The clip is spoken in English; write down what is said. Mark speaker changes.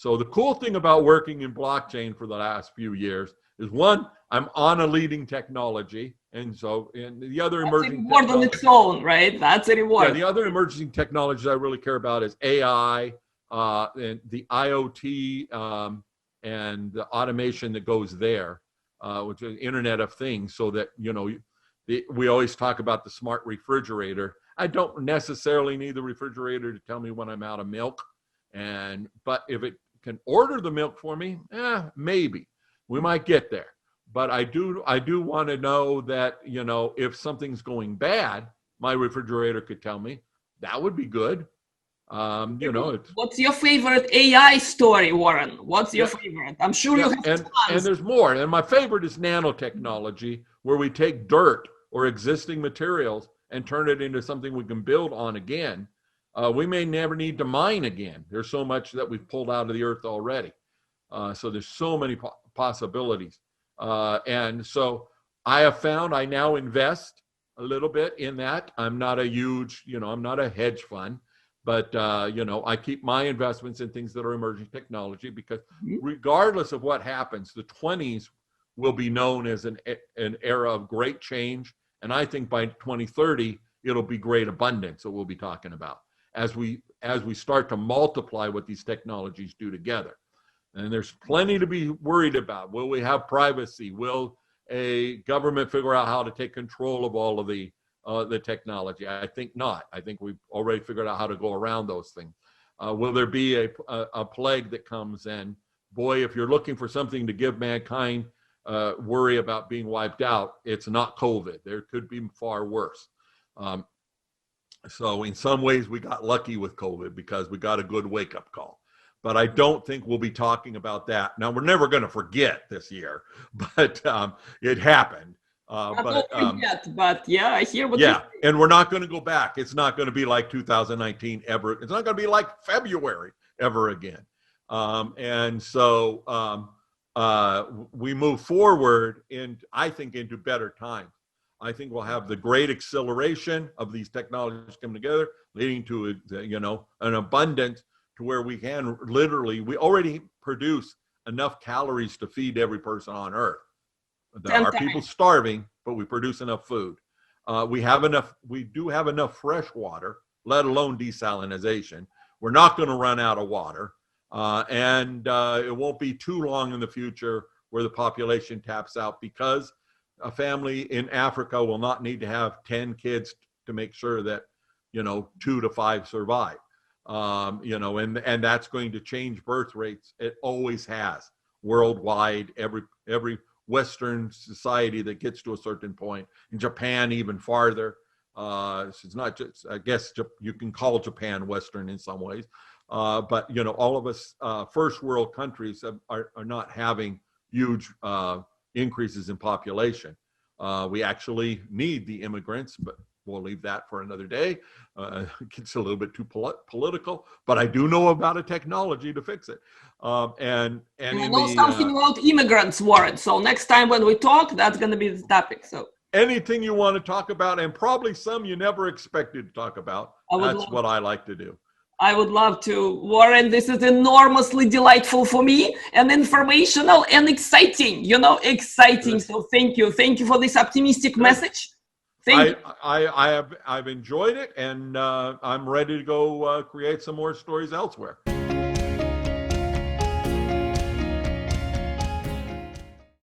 Speaker 1: So the cool thing about working in blockchain for the last few years is, one, I'm on a leading technology. And the other emerging
Speaker 2: reward on its own, right? That's a reward.
Speaker 1: Yeah, the other emerging technologies I really care about is AI, and the IoT, and the automation that goes there, which is Internet of Things. So that, we always talk about the smart refrigerator. I don't necessarily need the refrigerator to tell me when I'm out of milk, but if it can order the milk for me, maybe we might get there. But I do want to know that, if something's going bad, my refrigerator could tell me. That would be good.
Speaker 2: What's your favorite AI story, Warren? What's your favorite? I'm sure you have tons.
Speaker 1: And there's more. And my favorite is nanotechnology, where we take dirt or existing materials and turn it into something we can build on again. We may never need to mine again. There's so much that we've pulled out of the earth already. So there's so many possibilities. And so I have found I now invest a little bit in that. I'm not a huge, I'm not a hedge fund, but, I keep my investments in things that are emerging technology, because regardless of what happens, the 20s will be known as an era of great change. And I think by 2030, it'll be great abundance that we'll be talking about as we start to multiply what these technologies do together. And there's plenty to be worried about. Will we have privacy? Will a government figure out how to take control of all of the technology? I think not. I think we've already figured out how to go around those things. Will there be a plague that comes in? Boy, if you're looking for something to give mankind worry about being wiped out, it's not COVID. There could be far worse. So in some ways, we got lucky with COVID because we got a good wake-up call. But I don't think we'll be talking about that. Now, we're never going to forget this year, but it happened.
Speaker 2: But yeah, I hear what
Speaker 1: you're saying. And we're not going to go back. It's not going to be like 2019 ever. It's not going to be like February ever again. And so we move forward, I think, into better times. I think we'll have the great acceleration of these technologies coming together, leading to an abundance to where we can we already produce enough calories to feed every person on Earth. There are people starving, but we produce enough food. We do have enough fresh water, let alone desalination. We're not going to run out of water. And it won't be too long in the future where the population taps out, because a family in Africa will not need to have 10 kids to make sure that, 2 to 5 survive. And that's going to change birth rates. It always has worldwide. Every Western society that gets to a certain point, in Japan even farther. It's not just, I guess you can call Japan Western in some ways, but all of us first world countries are not having huge increases in population. We actually need the immigrants, but we'll leave that for another day. It gets a little bit too political, but I do know about a technology to fix it. And I
Speaker 2: know something about immigrants, Warren. So next time when we talk, that's going to be the topic. So
Speaker 1: anything you want to talk about, and probably some you never expected to talk about, that's what I like to do.
Speaker 2: I would love to. Warren, this is enormously delightful for me, and informational and exciting, exciting. So thank you. Thank you for this optimistic message.
Speaker 1: I've enjoyed it, and I'm ready to go create some more stories elsewhere.